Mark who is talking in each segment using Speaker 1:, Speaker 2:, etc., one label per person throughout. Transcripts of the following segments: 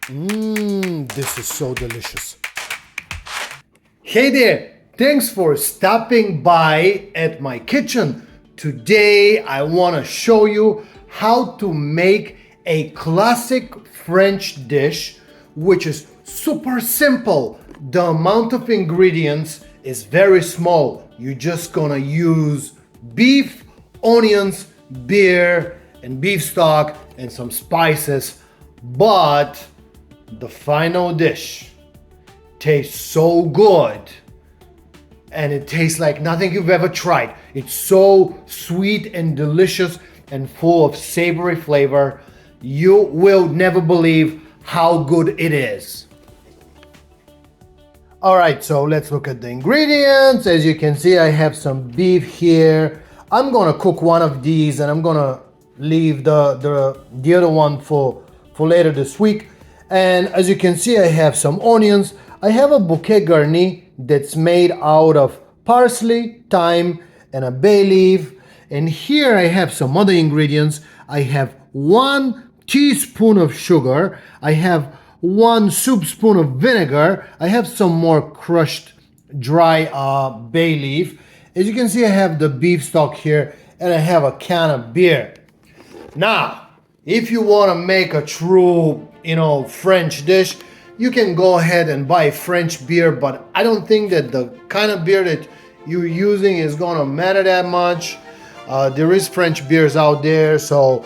Speaker 1: This is so delicious. Hey there, thanks for stopping by at my kitchen. Today I want to show you how to make a classic French dish, which is super simple. The amount of ingredients is very small. You're just gonna use beef, onions, beer, and beef stock, and some spices. But the final dish tastes so good, and it tastes like nothing you've ever tried. It's so sweet and delicious and full of savory flavor. You will never believe how good it is. All right, so let's look at the ingredients. As you can see, I have some beef here. I'm gonna cook one of these and I'm gonna leave the other one for later this week. And as you can see, I have some onions. I have a bouquet garni that's made out of parsley, thyme, and a bay leaf. And here I have some other ingredients. I have 1 teaspoon of sugar. I have 1 soup spoon of vinegar. I have some more crushed dry bay leaf. As you can see, I have the beef stock here, and I have a can of beer. Now, if you want to make a true, French dish, you can go ahead and buy French beer, but I don't think that the kind of beer that you're using is going to matter that much. There is French beers out there, so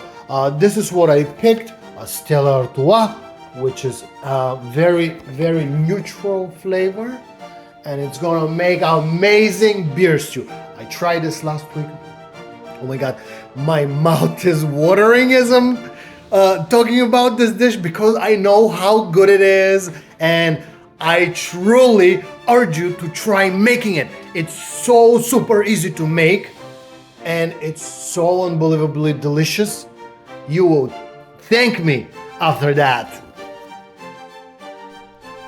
Speaker 1: this is what I picked, a Stella Artois, which is a very, very neutral flavor, and it's going to make amazing beer stew. I tried this last week. Oh my God, my mouth is watering as I'm talking about this dish because I know how good it is, and I truly urge you to try making it. It's so super easy to make, and it's so unbelievably delicious. You will thank me after that.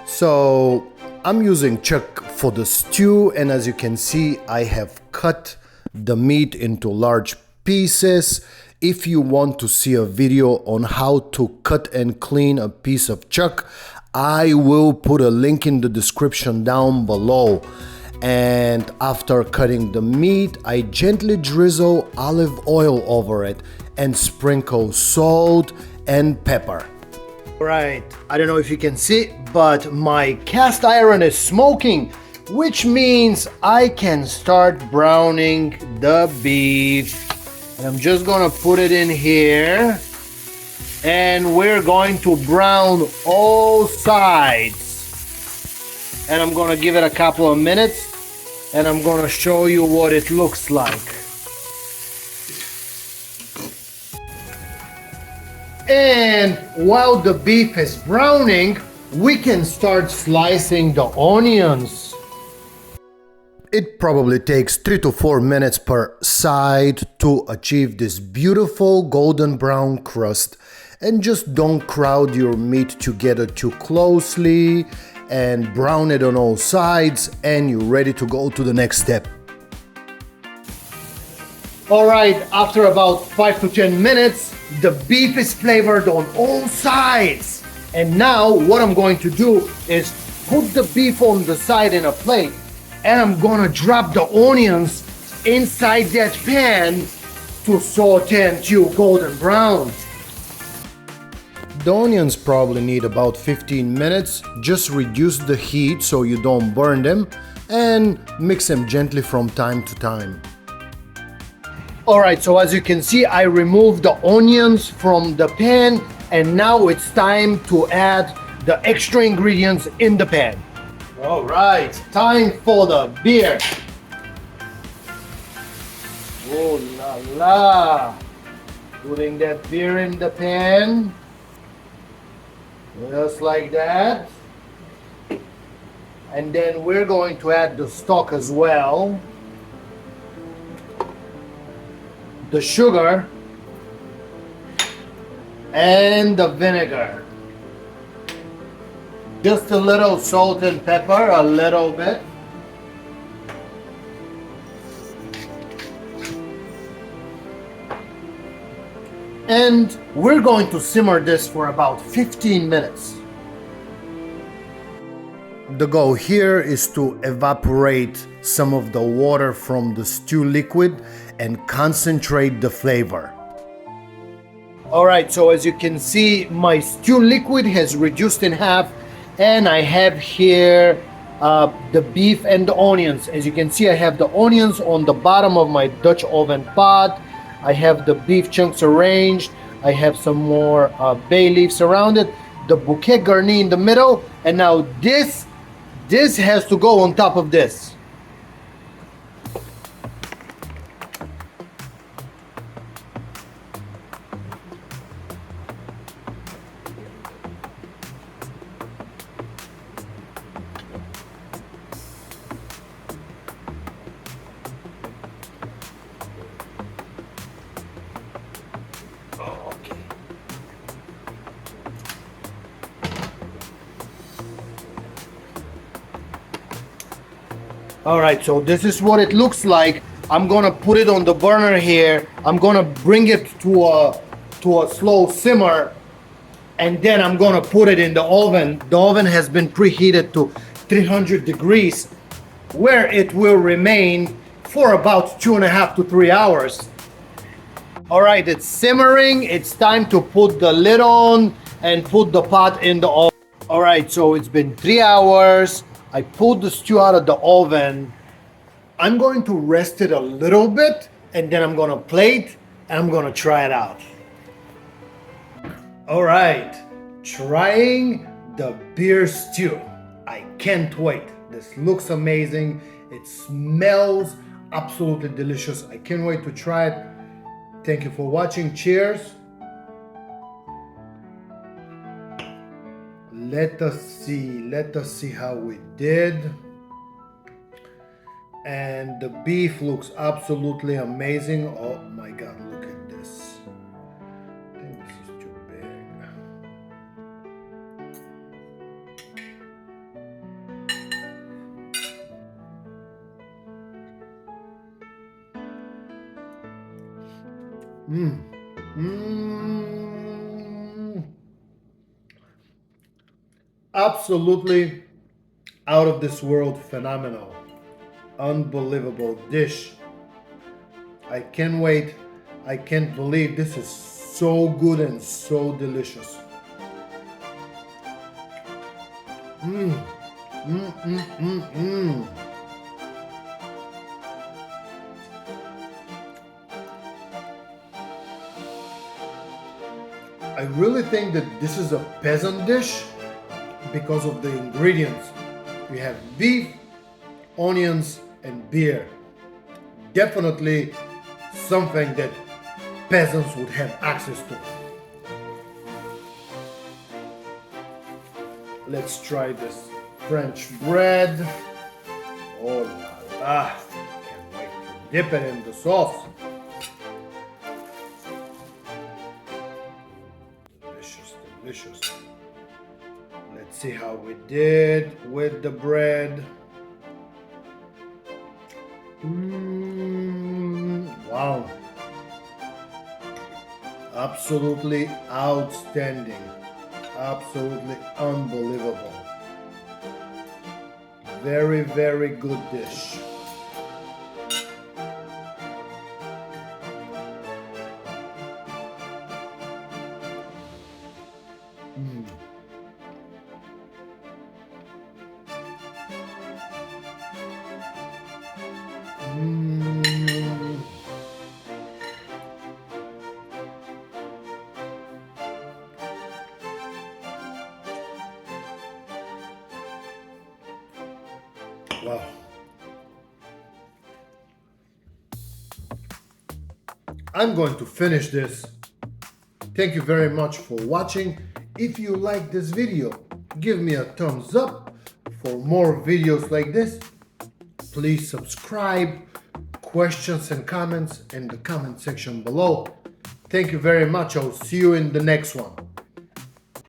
Speaker 1: So I'm using chuck for the stew, and as you can see, I have cut the meat into large pieces. If you want to see a video on how to cut and clean a piece of chuck, I will put a link in the description down below. And after cutting the meat, I gently drizzle olive oil over it and sprinkle salt and pepper. Right, I don't know if you can see, but my cast iron is smoking, which means I can start browning the beef. And I'm just gonna put it in here, and we're going to brown all sides. And I'm gonna give it a couple of minutes, and I'm gonna show you what it looks like. And while the beef is browning, we can start slicing the onions. It probably takes 3 to 4 minutes per side to achieve this beautiful golden brown crust. And just don't crowd your meat together too closely, and brown it on all sides, and you're ready to go to the next step. Alright, after about 5 to 10 minutes, the beef is flavored on all sides. And now what I'm going to do is put the beef on the side in a plate, and I'm gonna drop the onions inside that pan to saute until golden brown. The onions probably need about 15 minutes. Just reduce the heat so you don't burn them, and mix them gently from time to time. Alright, so as you can see, I removed the onions from the pan, and now it's time to add the extra ingredients in the pan. All right, time for the beer. Oh la la. Putting that beer in the pan. Just like that. And then we're going to add the stock as well. The sugar. And the vinegar. Just a little salt and pepper, a little bit. And we're going to simmer this for about 15 minutes. the goal here is to evaporate some of the water from the stew liquid and concentrate the flavor. All right, so as you can see, my stew liquid has reduced in half, and I have here the beef and the onions. As you can see, I have the onions on the bottom of my Dutch oven pot. I have the beef chunks arranged. I have some more bay leaves around it, the bouquet garni in the middle, and now this has to go on top of this. All right, so this is what it looks like. I'm gonna put it on the burner here. I'm gonna bring it to a slow simmer, and then I'm gonna put it in the oven. The oven has been preheated to 300 degrees, where it will remain for about 2.5 to 3 hours. All right, it's simmering. It's time to put the lid on and put the pot in the oven. All right, so it's been 3 hours. I pulled the stew out of the oven. I'm going to rest it a little bit, and then I'm gonna plate and I'm gonna try it out. All right, trying the beer stew. I can't wait. This looks amazing. It smells absolutely delicious. I can't wait to try it. Thank you for watching. Cheers. Let us see how we did. And the beef looks absolutely amazing. Oh my God, look at this. I think this is too big. Absolutely out of this world, phenomenal, unbelievable dish. I can't wait. I can't believe this is so good and so delicious. I really think that this is a peasant dish because of the ingredients. We have beef, onions, and beer. Definitely something that peasants would have access to. Let's try this French bread. Oh la la, can't wait to dip it in the sauce. Delicious, delicious. Let's see how we did with the bread. Wow. Absolutely outstanding. Absolutely unbelievable. Very, very good dish. Wow. I'm going to finish this. Thank you very much for watching. If you like this video, give me a thumbs up. For more videos like this, please subscribe. Questions and comments in the comment section below. Thank you very much. I'll see you in the next one.